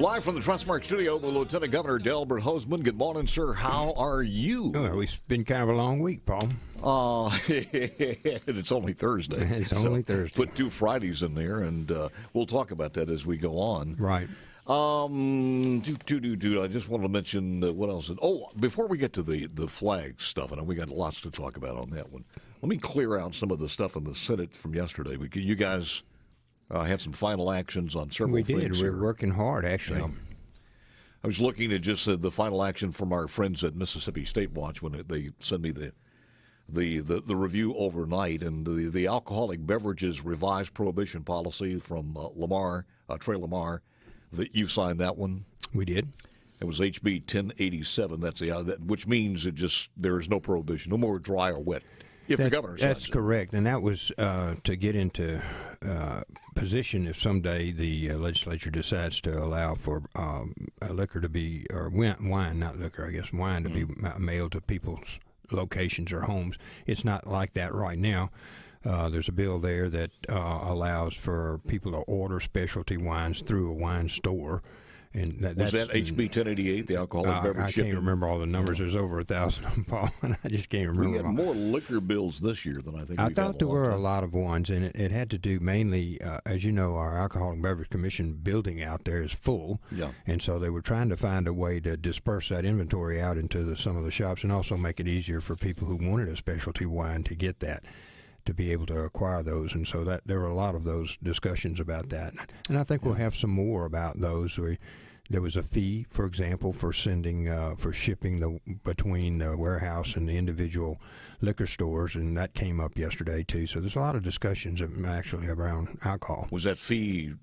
Live from the Trustmark studio, the Lieutenant Governor Delbert Hosemann. Good morning, sir. How are you? Well, it's been kind of a long week, Paul. It's only Thursday. It's only Thursday. Put 2 Fridays in there, and we'll talk about that as we go on. Right. I just wanted to mention what else. Before we get to the flag stuff, and we got lots to talk about on that one. Let me clear out some of the stuff in the Senate from yesterday. You guys had some final actions on several things. We did. We're working hard, actually. Yeah. I was looking at just the final action from our friends at Mississippi State Watch when they sent me the review overnight, and the alcoholic beverages revised prohibition policy from Trey Lamar. You signed that one. We did. It was HB 1087. Which means there is no prohibition, no more dry or wet. The governor signs That's correct, and that was to get into position if someday the legislature decides to allow for liquor to be, or wine, not liquor, I guess, wine to be mailed to people's locations or homes. It's not like that right now. There's a bill there that allows for people to order specialty wines through a wine store. And was that HB 1088, the alcoholic beverage shipping? I can't remember all the numbers. There's over 1,000 of them, Paul, and I just can't remember. We had more liquor bills this year than I think we've had. I thought there were a lot of ones, and it had to do mainly, as you know, our Alcoholic Beverage Commission building out there is full. Yeah. And so they were trying to find a way to disperse that inventory out into some of the shops and also make it easier for people who wanted a specialty wine to get that, to be able to acquire those. And so that there were a lot of those discussions about that. And I think we'll have some more about those. There was a fee, for example, for shipping between the warehouse and the individual liquor stores, and that came up yesterday too. So there's a lot of discussions actually around alcohol. Was that fee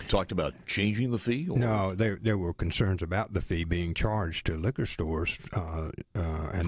talked about changing the fee? Or? No, there were concerns about the fee being charged to liquor stores for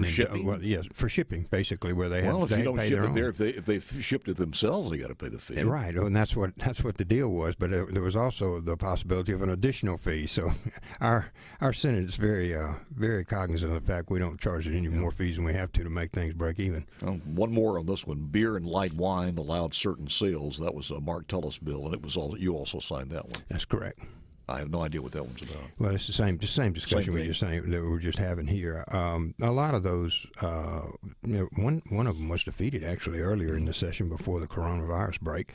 shipping. Yes, for shipping, basically, where they if you don't ship it there, if they shipped it themselves, they got to pay the fee. Right, and that's what the deal was. But there was also the possibility of an additional fee. So our Senate is very very cognizant of the fact we don't charge it any more fees than we have to make things break even. One more on this one: beer and light wine allowed certain sales. That was a Mark Tullis bill, and it was you also signed that one. That's correct. I have no idea what that one's about. Well, it's the same discussion that we're just having here. A lot of those, one of them was defeated actually earlier in the session before the coronavirus break,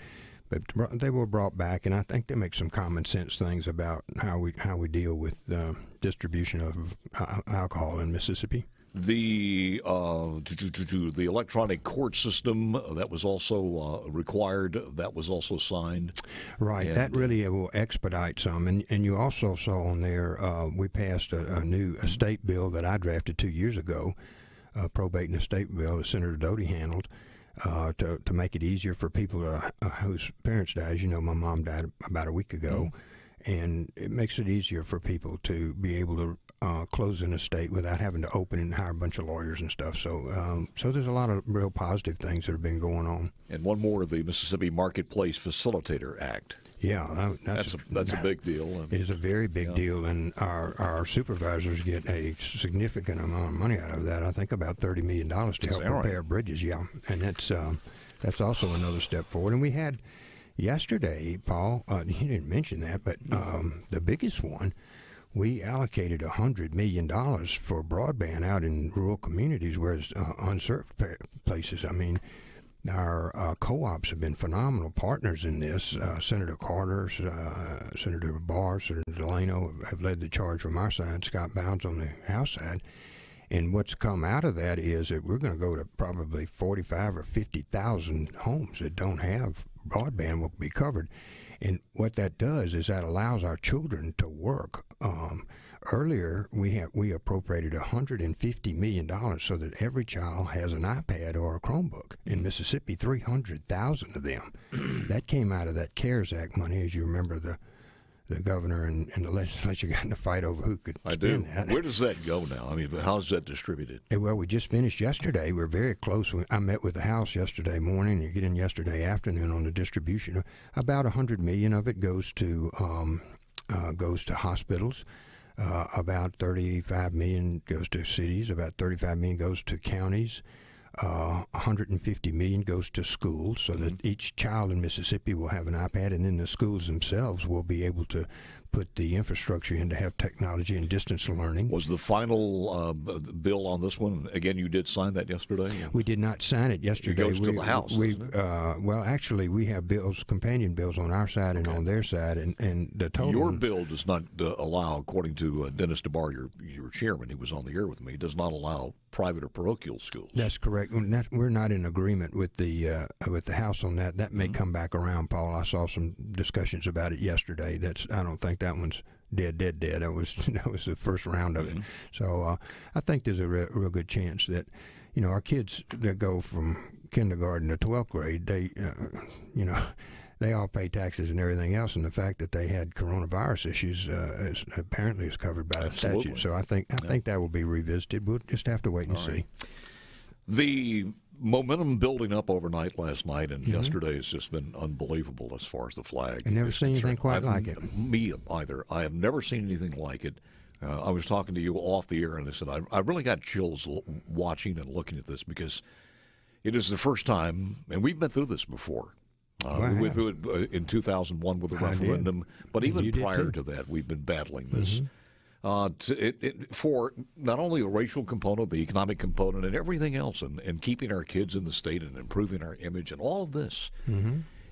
but they were brought back, and I think they make some common sense things about how we deal with distribution of alcohol in Mississippi. The electronic court system that was also required. That was also signed. Right. And that really will expedite some. And you also saw on there we passed a new estate bill that I drafted 2 years ago, probate and estate bill that Senator Doty handled, to make it easier for people whose parents died. As you know, my mom died about a week ago. And it makes it easier for people to be able to close an estate without having to open and hire a bunch of lawyers and stuff. So there's a lot of real positive things that have been going on. And one more, the Mississippi Marketplace Facilitator Act. Yeah, that's a big deal. It is a very big deal, and our supervisors get a significant amount of money out of that. I think about $30 million to help repair bridges. Yeah, and that's also another step forward. And we had yesterday, Paul, you didn't mention that, but the biggest one, we allocated $100 million for broadband out in rural communities where it's unserved places. I mean, our co-ops have been phenomenal partners in this. Senator Carter, Senator Barr, Senator Delano have led the charge from our side, Scott Bounds on the House side. And what's come out of that is that we're going to go to probably 45 or 50,000 homes that don't have broadband will be covered. And what that does is that allows our children to work. Earlier, we appropriated $150 million so that every child has an iPad or a Chromebook. In Mississippi, 300,000 of them. That came out of that CARES Act money, as you remember. The governor and the legislature got in a fight over who could spend that. Where does that go now? I mean, how's that distributed? Well, we just finished yesterday. We're very close. I met with the House yesterday morning. You get in yesterday afternoon on the distribution. About $100 million of it goes to hospitals. About $35 million goes to cities. About $35 million goes to counties. $150 million goes to schools, so that each child in Mississippi will have an iPad, and then the schools themselves will be able to put the infrastructure in to have technology and distance learning. Was the final bill on this one? Again, you did sign that yesterday? We did not sign it yesterday. It goes to the House, doesn't it? Well, actually, we have bills, companion bills on our side and on their side, and the total. Your bill does not allow, according to Dennis DeBar, your chairman, he was on the air with me, does not allow private or parochial schools. That's correct. We're not in agreement with the House on that. That may come back around, Paul. I saw some discussions about it yesterday. I don't think that one's dead. That was the first round of it. So I think there's a real good chance that our kids that go from kindergarten to 12th grade, they all pay taxes and everything else, and the fact that they had coronavirus issues apparently is covered by the statute. So I think that will be revisited. We'll just have to wait and see. The momentum building up overnight last night and yesterday has just been unbelievable as far as the flag. I've never seen anything quite like it. Me either. I have never seen anything like it. I was talking to you off the air, and I said, I really got chills watching and looking at this because it is the first time, and we've been through this before. We went through it in 2001 with the referendum, but even prior to that, we've been battling this. For not only the racial component, the economic component, and everything else, and keeping our kids in the state and improving our image and all of this.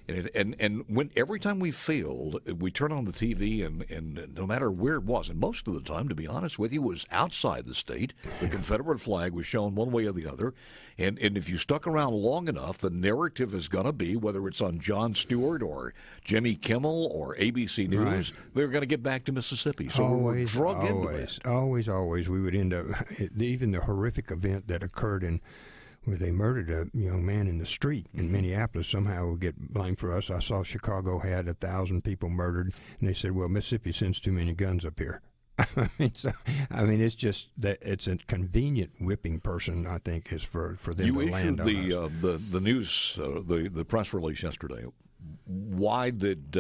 And when every time we failed, we turn on the TV, and no matter where it was, and most of the time, to be honest with you, was outside the state. The Confederate flag was shown one way or the other. And if you stuck around long enough, the narrative is going to be, whether it's on Jon Stewart or Jimmy Kimmel or ABC News, they're going to get back to Mississippi. So we were drug into that. Always. We would end up, even the horrific event that occurred where they murdered a young man in the street in Minneapolis, somehow would get blamed for us. I saw Chicago had 1,000 people murdered, and they said, well, Mississippi sends too many guns up here. It's just that it's a convenient whipping person, I think, is for them to land on us. You issued the news, the press release yesterday. Why did,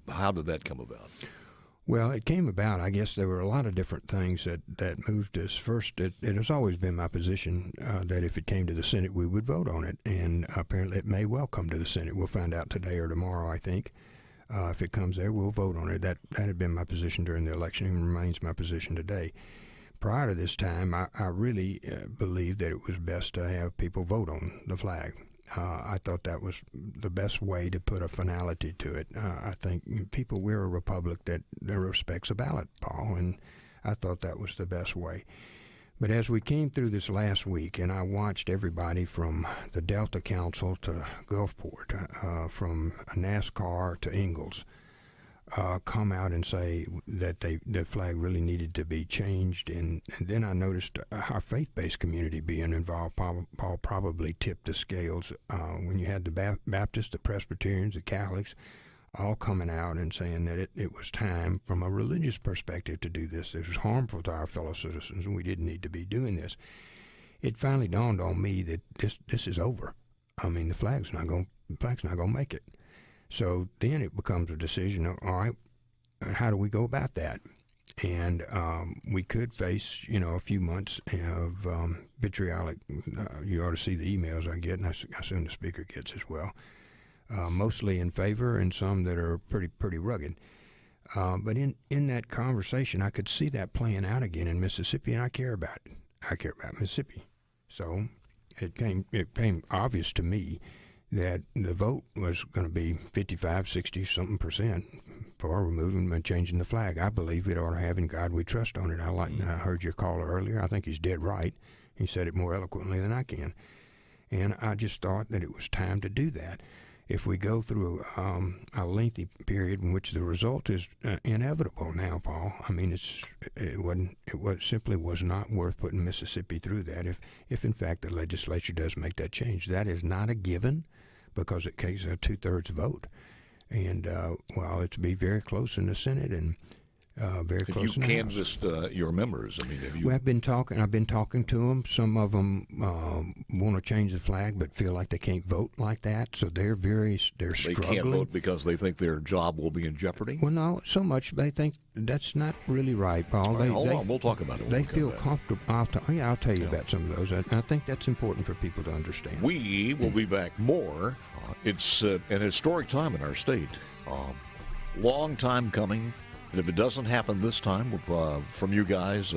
how did that come about? Well, it came about, I guess there were a lot of different things that moved us. First, it has always been my position that if it came to the Senate, we would vote on it. And apparently it may well come to the Senate. We'll find out today or tomorrow, I think. If it comes there, we'll vote on it. That had been my position during the election and remains my position today. Prior to this time, I really believed that it was best to have people vote on the flag. I thought that was the best way to put a finality to it. I think we're a republic that respects a ballot, Paul, and I thought that was the best way. But as we came through this last week, and I watched everybody from the Delta Council to Gulfport, from NASCAR to Ingalls, come out and say that the flag really needed to be changed. And then I noticed our faith-based community being involved, Paul, probably tipped the scales when you had the Baptists, the Presbyterians, the Catholics, all coming out and saying that it was time from a religious perspective to do this. This was harmful to our fellow citizens, and we didn't need to be doing this. It finally dawned on me that this is over. The flag's not going to make it. So then it becomes a decision of, all right, how do we go about that? And we could face, a few months of vitriolic. You ought to see the emails I get, and I assume the speaker gets as well. Mostly in favor, and some that are pretty rugged. But in that conversation, I could see that playing out again in Mississippi, and I care about it. I care about Mississippi. So it became obvious to me that the vote was going to be 55, 60-something percent for removing and changing the flag. I believe it ought to have "In God We Trust" on it. I heard your caller earlier. I think he's dead right. He said it more eloquently than I can. And I just thought that it was time to do that. If we go through a lengthy period in which the result is inevitable now, Paul, it simply was not worth putting Mississippi through that. If in fact the legislature does make that change, that is not a given, because it takes a 2/3 vote, and it's to be very close in the Senate, and very close. Have you canvassed your members? I mean, have you? Well, I've been talking to them. Some of them want to change the flag, but feel like they can't vote like that. So they're struggling. They can't vote because they think their job will be in jeopardy. Well, no, so much they think that's not really right, Paul. Hold on, we'll talk about it. They feel comfortable. I'll tell you about some of those. I think that's important for people to understand. We will be back more. It's an historic time in our state. Long time coming. And if it doesn't happen this time from you guys,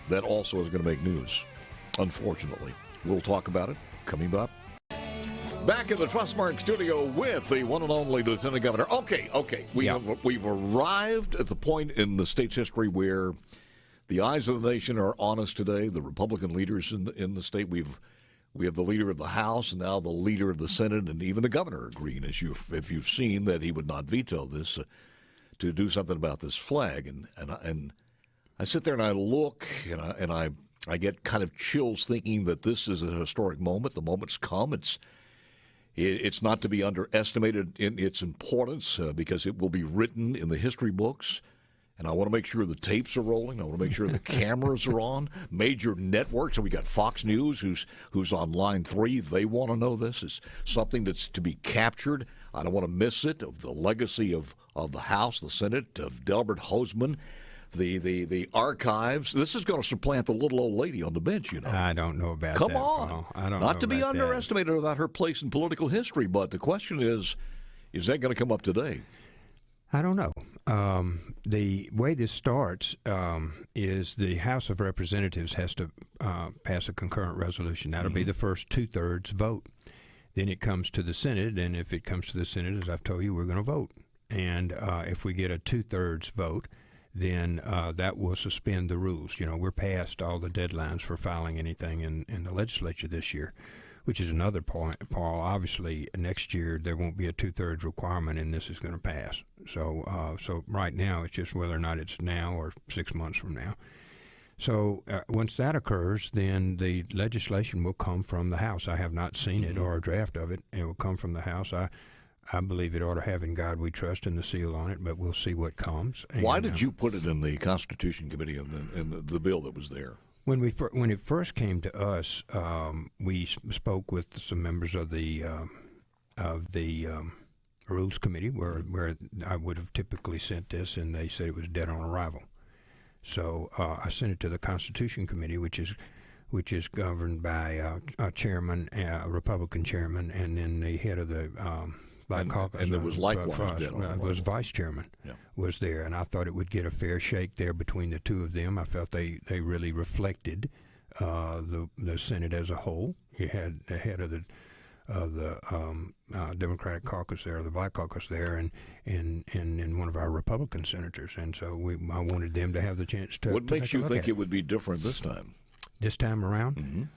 that also is going to make news, unfortunately. We'll talk about it coming up. Back in the Trustmark studio with the one and only Lieutenant Governor. Okay. We've arrived at the point in the state's history where the eyes of the nation are on us today. The Republican leaders in the state, we have the leader of the House and now the leader of the Senate, and even the governor agreeing, if you've seen, that he would not veto this. To do something about this flag, and I sit there and I look and I get kind of chills thinking that this is a historic moment. The moment's come. It's not to be underestimated in its importance because it will be written in the history books. And I want to make sure the tapes are rolling. I want to make sure the cameras are on. Major networks, and we got Fox News, who's on line 3. They want to know this. It's something that's to be captured. I don't want to miss it. Of the legacy of the House, the Senate, of Delbert Hosemann, the archives. This is going to supplant the little old lady on the bench, you know. I don't know about that. Come on. Paul. I don't Not know to be about underestimated that. about her place in political history, but the question is that going to come up today? I don't know. The way this starts is the House of Representatives has to pass a concurrent resolution. That'll be the first 2/3 vote. Then it comes to the Senate, and if it comes to the Senate, as I've told you, we're going to vote. And if we get a 2/3 vote, then that will suspend the rules. You know, we're past all the deadlines for filing anything in the legislature this year, which is another point, Paul. Obviously, next year there won't be a 2/3 requirement, and this is going to pass. So right now it's just whether or not it's now or 6 months from now. So once that occurs, then the legislation will come from the House. I have not seen it or a draft of it. It will come from the House. I believe it ought to have "In God We Trust" and the seal on it, but we'll see what comes. Why did you put it in the Constitution Committee in the bill that was there? When it first came to us, we spoke with some members of the Rules Committee, where I would have typically sent this, and they said it was dead on arrival. So I sent it to the Constitution Committee, which is governed by a chairman, a Republican chairman, and then the head of the Black Caucus. And it was likewise dead on arrival. Was vice chairman was there, and I thought it would get a fair shake there between the two of them. I felt they really reflected the Senate as a whole. You had the head of the Democratic caucus there, the Black caucus there, and one of our Republican senators, and so I wanted them to have the chance to. What makes you think it would be different this time? This time around,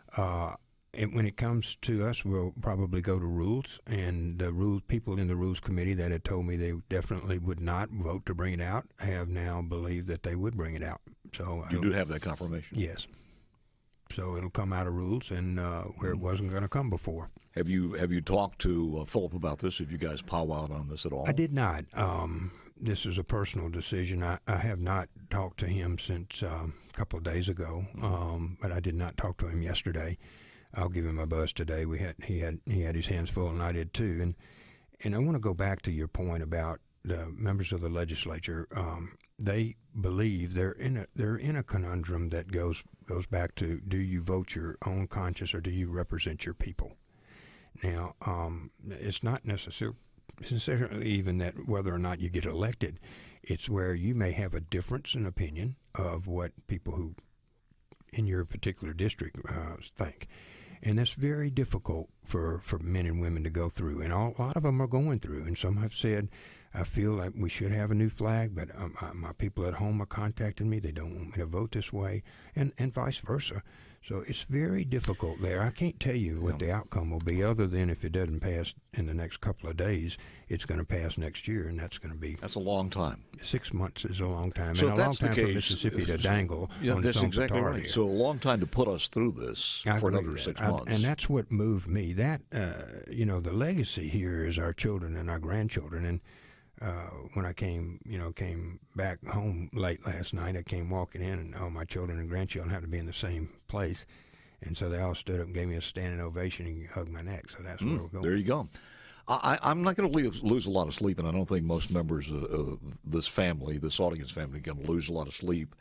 when it comes to us, we'll probably go to rules, and the people in the Rules Committee that had told me they definitely would not vote to bring it out have now believed that they would bring it out. So you do have that confirmation? Yes. So it'll come out of rules, and where it wasn't going to come before. Have you talked to Philip about this? Have you guys powwowed on this at all? I did not. This is a personal decision. I have not talked to him since a couple of days ago, but I did not talk to him yesterday. I'll give him a buzz today. He had his hands full, and I did too. And I want to go back to your point about the members of the legislature. They believe they're in a conundrum that goes back to: do you vote your own conscience or do you represent your people? Now, it's not necessarily even that whether or not you get elected. It's where you may have a difference in opinion of what people who in your particular district think. And that's very difficult for men and women to go through. And a lot of them are going through. And some have said, I feel like we should have a new flag, but my people at home are contacting me. They don't want me to vote this way, and vice versa. So it's very difficult there. I can't tell you what the outcome will be, other than if it doesn't pass in the next couple of days, it's going to pass next year, and that's going to be... That's a long time. 6 months is a long time, so and a long time for Mississippi to dangle on its own exactly petard right. here. So a long time to put us through this for another 6 months. And that's what moved me. That, the legacy here is our children and our grandchildren, and when I came back home late last night, I came walking in, and all my children and grandchildren had to be in the same place. And so they all stood up and gave me a standing ovation and hugged my neck. So that's where we're going. There you go. I'm not going to lose a lot of sleep, and I don't think most members of this audience family, are going to lose a lot of sleep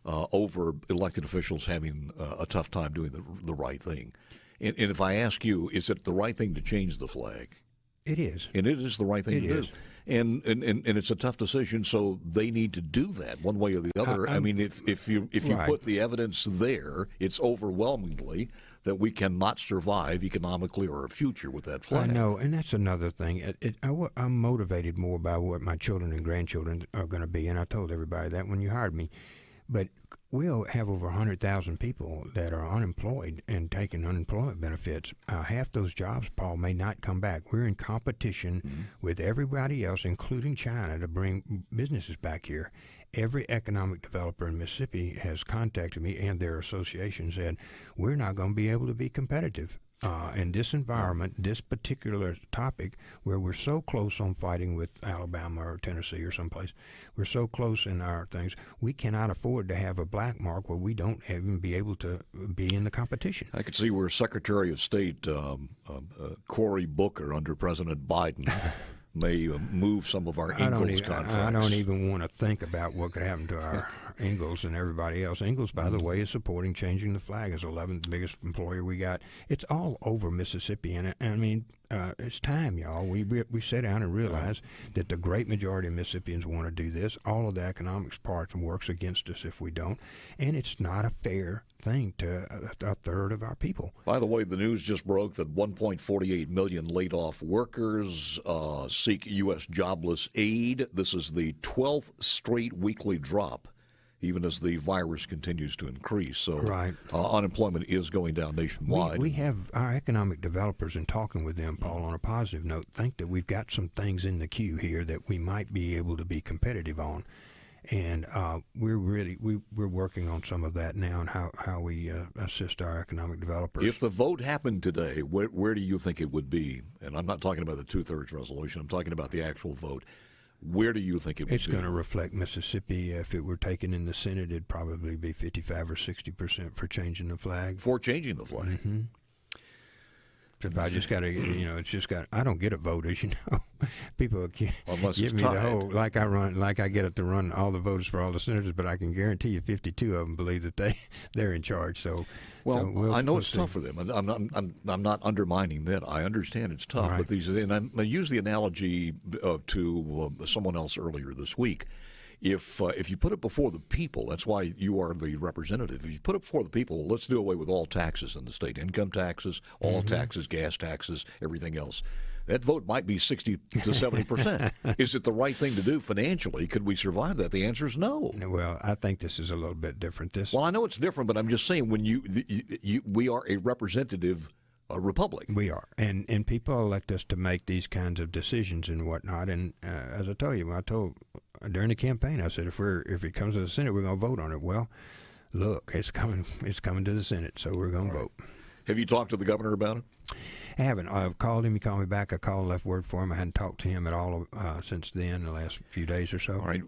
over elected officials having a tough time doing the right thing. And if I ask you, is it the right thing to change the flag? It is. And it is the right thing to do. And it's a tough decision, so they need to do that one way or the other. I mean, if you put the evidence there, it's overwhelmingly that we cannot survive economically or a future with that flag. I know, and that's another thing. I'm motivated more by what my children and grandchildren are going to be, and I told everybody that when you hired me. But we'll have over 100,000 people that are unemployed and taking unemployment benefits. Half those jobs, Paul, may not come back. We're in competition with everybody else, including China, to bring businesses back here. Every economic developer in Mississippi has contacted me, and their association said, we're not going to be able to be competitive. In this environment, this particular topic, where we're so close on fighting with Alabama or Tennessee or someplace, we're so close in our things, we cannot afford to have a black mark where we don't even be able to be in the competition. I could see where Secretary of State Cory Booker under President Biden may move some of our Ingalls contracts. I don't even want to think about what could happen to our Ingalls and everybody else. Ingalls, by the way, is supporting changing the flag. It's the 11th biggest employer we got. It's all over Mississippi, and I mean, it's time, y'all. We sit down and realize that the great majority of Mississippians want to do this. All of the economics part works against us if we don't, and it's not a fair thing to a third of our people. By the way, the news just broke that 1.48 million laid-off workers seek U.S. jobless aid. This is the 12th straight weekly drop, even as the virus continues to increase. So unemployment is going down nationwide. We have our economic developers, in talking with them, Paul, on a positive note, think that we've got some things in the queue here that we might be able to be competitive on. And we're working on some of that now, and how we assist our economic developers. If the vote happened today, where do you think it would be? And I'm not talking about the 2/3 resolution. I'm talking about the actual vote. Where do you think it would be? It's going to reflect Mississippi. If it were taken in the Senate, it'd probably be 55 or 60% for changing the flag. For changing the flag. Mm-hmm. If I just got to, I don't get a vote, as you know. People give me the whole, like I get it to run all the votes for all the senators, but I can guarantee you 52 of them believe that they're in charge. I know it's tough for them. I'm not undermining that. I understand it's tough, but and I use the analogy to someone else earlier this week. If you put it before the people, that's why you are the representative. If you put it before the people, let's do away with all taxes in the state, income taxes, all taxes, gas taxes, everything else. That vote might be 60 to 70%. Is it the right thing to do financially? Could we survive that? The answer is no. Well, I think this is a little bit different. Well, I know it's different, but I'm just saying when we are a representative republic. We are, and people elect us to make these kinds of decisions and whatnot. And as I told you, during the campaign, I said, if it comes to the Senate, we're going to vote on it. Well, look, it's coming to the Senate, so we're going to vote. Have you talked to the governor about it? I haven't. I've called him. He called me back. I called, left word for him. I hadn't talked to him at all since then, the last few days or so. All right.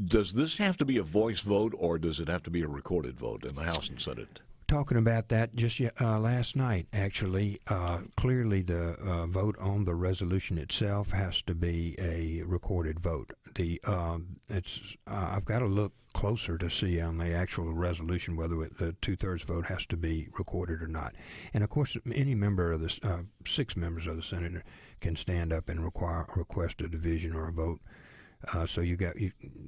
Does this have to be a voice vote, or does it have to be a recorded vote in the House and Senate? Talking about that just last night, actually. Clearly, the vote on the resolution itself has to be a recorded vote. I've got to look closer to see on the actual resolution whether the 2/3 vote has to be recorded or not. And of course, any member of the 6 members of the Senate can stand up and request a division or a vote. So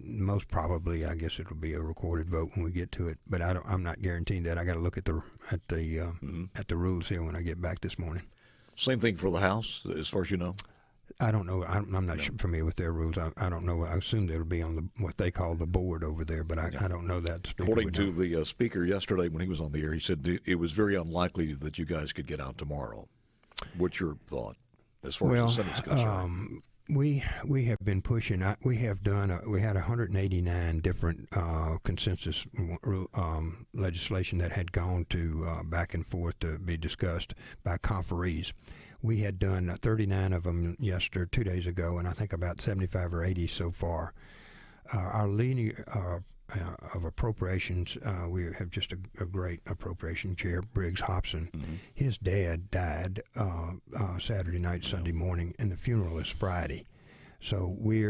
most probably, I guess it'll be a recorded vote when we get to it. But I'm not guaranteeing that. I got to look at the rules here when I get back this morning. Same thing for the House, as far as you know. I don't know. I'm not familiar with their rules. I don't know. I assume it'll be on what they call the board over there, but I don't know that. According to the speaker yesterday when he was on the air, he said it was very unlikely that you guys could get out tomorrow. What's your thought as far as the Senate's concerned? We have been pushing. We had 189 different consensus legislation that had gone to back and forth to be discussed by conferees. We had done 39 of them 2 days ago, and I think about 75 or 80 so far. Our linear of appropriations, we have just a great appropriation chair, Briggs Hobson. Mm-hmm. His dad died Saturday night, Sunday morning, and the funeral is Friday. So we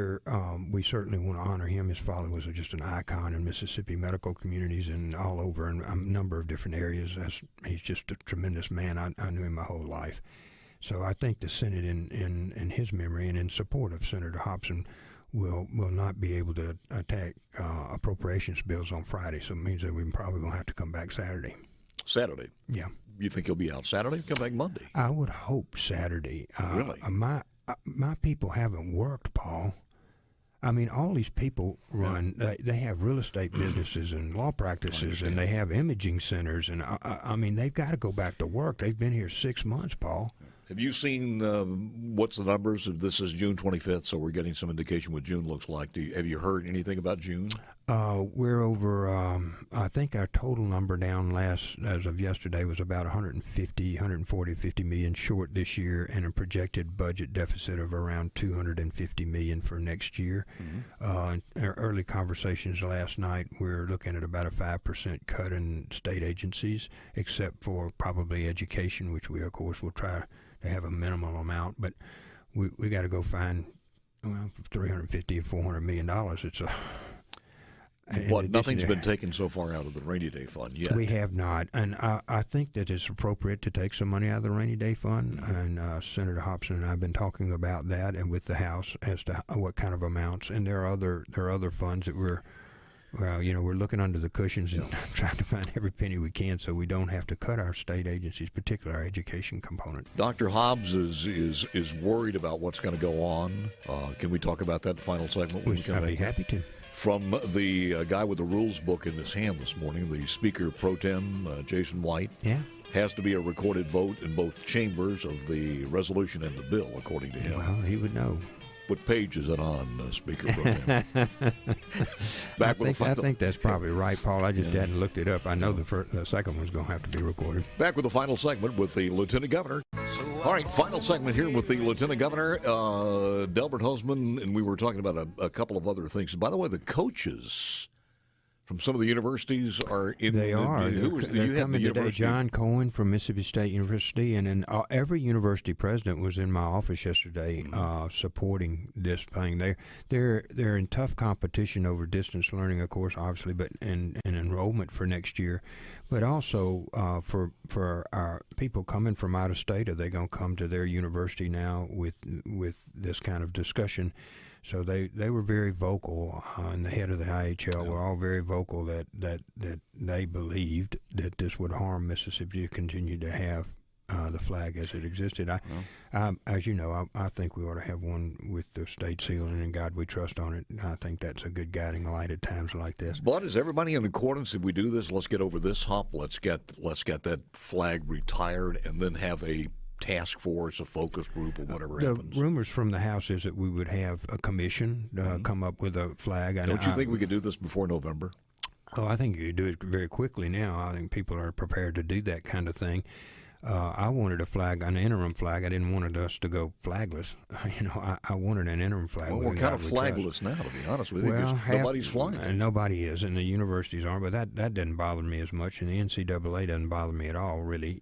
certainly want to honor him. His father was just an icon in Mississippi medical communities and all over in a number of different areas. He's just a tremendous man. I knew him my whole life. So I think the Senate, in his memory and in support of Senator Hobson, will not be able to attack appropriations bills on Friday. So it means that we're probably going to have to come back Saturday. Saturday? Yeah. You think he'll be out Saturday? Come back Monday? I would hope Saturday. Really? My people haven't worked, Paul. I mean, all these people run, they have real estate businesses and law practices, and they have imaging centers, and I mean, they've got to go back to work. They've been here 6 months, Paul. Have you seen what's the numbers? This is June 25th, so we're getting some indication what June looks like. Have you heard anything about June? We're over, I think our total number down as of yesterday was about 140, 50 million short this year, and a projected budget deficit of around 250 million for next year. Mm-hmm. In our early conversations last night, we're looking at about a 5% cut in state agencies, except for probably education, which we, of course, will try to have a minimal amount, but we got to go find $350 or $400 million. It's nothing's been taken so far out of the rainy day fund yet. We have not, and I think that it's appropriate to take some money out of the rainy day fund. Mm-hmm. And Senator Hobson and I have been talking about that, and with the House as to what kind of amounts. And there are other funds that we're looking under the cushions and trying to find every penny we can, so we don't have to cut our state agencies, particularly our education component. Dr. Hobbs is worried about what's going to go on. Can we talk about that in the final segment? I'd be happy to. From the guy with the rules book in his hand this morning, the Speaker Pro Tem, Jason White, has to be a recorded vote in both chambers of the resolution and the bill, according to him. Well, he would know. What page is it on, Speaker Pro Tem? I think that's probably right, Paul. I just hadn't looked it up. I know the second one's going to have to be recorded. Back with the final segment with the Lieutenant Governor. All right, final segment here with the Lieutenant Governor, Delbert Hosemann, and we were talking about a couple of other things. By the way, the coaches from some of the universities are in. They are. They're coming today. John Cohen from Mississippi State University, and then every university president was in my office yesterday supporting this thing. They're in tough competition over distance learning, of course, obviously, but and enrollment for next year. But also for our people coming from out of state, are they going to come to their university now with this kind of discussion? So they were very vocal, and the head of the IHL were all very vocal that they believed that this would harm Mississippi to continue to have the flag as it existed. As you know, I think we ought to have one with the state seal and in God we trust on it. I think that's a good guiding light at times like this. But is everybody in accordance? If we do this, let's get over this hump. Let's get that flag retired, and then have a task force, a focus group, or whatever happens. The rumors from the House is that we would have a commission come up with a flag. Don't you think we could do this before November? Oh, I think you could do it very quickly now. I think people are prepared to do that kind of thing. I wanted a flag, an interim flag. I didn't want us to go flagless. I wanted an interim flag. Well, we're kind of flagless now, to be honest with you, because nobody's flying. Nobody is, and the universities aren't, but that doesn't bother me as much, and the NCAA doesn't bother me at all, really.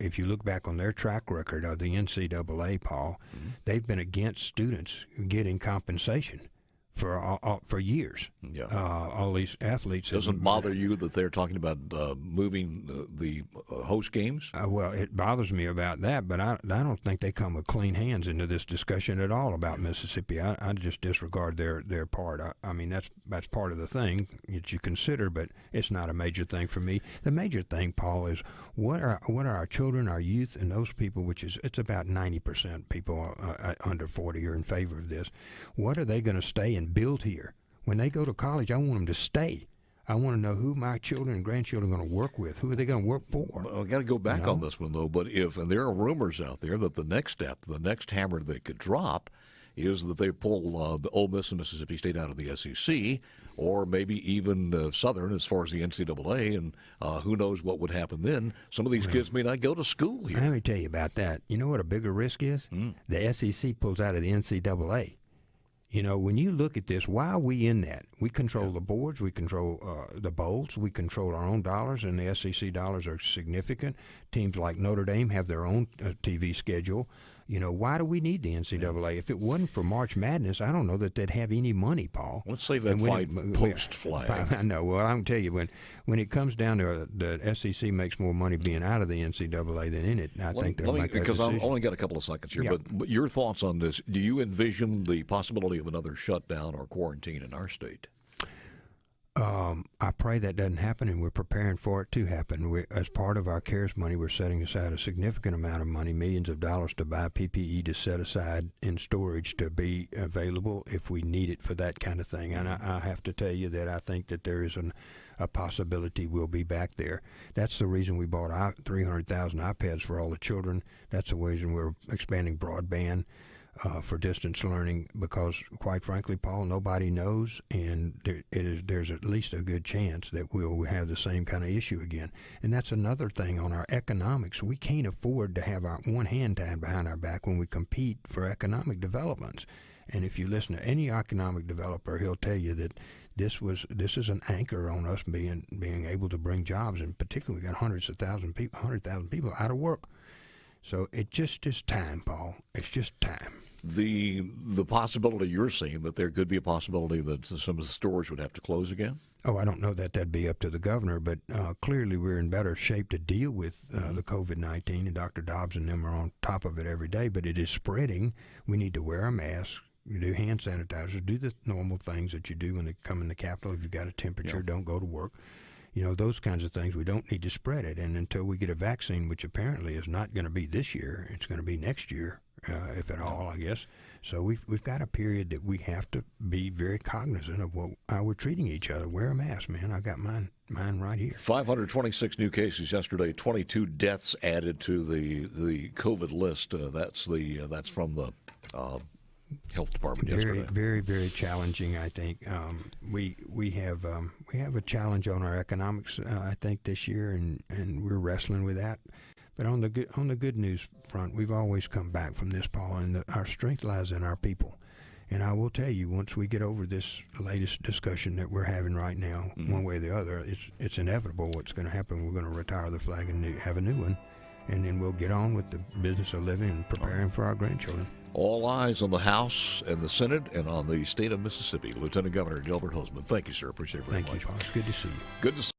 If you look back on their track record of the NCAA, Paul, they've been against students getting compensation for years. Yeah. All these athletes. Doesn't bother you that they're talking about moving the host games? Well, it bothers me about that, but I don't think they come with clean hands into this discussion at all about Mississippi. I just disregard their part. I mean, that's part of the thing that you consider, but it's not a major thing for me. The major thing, Paul, is what are our children, our youth, and those people, it's about 90% people under 40 are in favor of this. What are they going to stay and build here? When they go to college, I want them to stay. I want to know who my children and grandchildren are going to work with. Who are they going to work for? Well, I've got to go back on this one, though. But and there are rumors out there that the next step, the next hammer they could drop, is that they pull the Ole Miss and Mississippi State out of the SEC, or maybe even Southern as far as the NCAA, and who knows what would happen then. Some of these kids may not go to school here. Let me tell you about that. You know what a bigger risk is? The SEC pulls out of the NCAA. You know, when you look at this, why are we in that? We control the boards, we control the bowls, we control our own dollars, and the SEC dollars are significant. Teams like Notre Dame have their own TV schedule. You know, why do we need the NCAA? If it wasn't for March Madness, I don't know that they'd have any money, Paul. Let's save that fight post-flag. I know. Well, I can tell you, when it comes down to the SEC makes more money being out of the NCAA than in it, I think they'll make that because decision. I've only got a couple of seconds here, but your thoughts on this. Do you envision the possibility of another shutdown or quarantine in our state? I pray that doesn't happen, and we're preparing for it to happen. As part of our CARES money, we're setting aside a significant amount of money, millions of dollars, to buy PPE to set aside in storage to be available if we need it for that kind of thing. And I have to tell you that I think that there is a possibility we'll be back there. That's the reason we bought 300,000 iPads for all the children. That's the reason we're expanding broadband for distance learning, because quite frankly, Paul, nobody knows, and there's at least a good chance that we'll have the same kind of issue again. And that's another thing on our economics. We can't afford to have our one hand tied behind our back when we compete for economic developments. And if you listen to any economic developer, he'll tell you that this is an anchor on us being able to bring jobs, and particularly we got 100,000 people out of work. So it just is time, Paul. It's just time. The possibility you're seeing that there could be a possibility that some of the stores would have to close again? Oh, I don't know that that'd be up to the governor, but clearly we're in better shape to deal with the COVID-19, and Dr. Dobbs and them are on top of it every day, but it is spreading. We need to wear a mask, do hand sanitizer, do the normal things that you do when you come in the Capitol. If you've got a temperature, don't go to work. You know, those kinds of things. We don't need to spread it. And until we get a vaccine, which apparently is not going to be this year, it's going to be next year, if at all, I guess. So we've got a period that we have to be very cognizant of how we're treating each other. Wear a mask, man. I got mine right here. 526 new cases yesterday. 22 deaths added to the COVID list. That's from the Health Department yesterday. Very, very challenging. I think we have a challenge on our economics. I think this year, and we're wrestling with that. But on the good news front, we've always come back from this, Paul, and our strength lies in our people. And I will tell you, once we get over this latest discussion that we're having right now, one way or the other, it's inevitable what's going to happen. We're going to retire the flag and have a new one, and then we'll get on with the business of living and preparing for our grandchildren. All eyes on the House and the Senate and on the state of Mississippi. Lieutenant Governor Gilbert Hosemann. Thank you, sir. Appreciate it very much. Thank you, Paul. It's good to see you. Good to see you.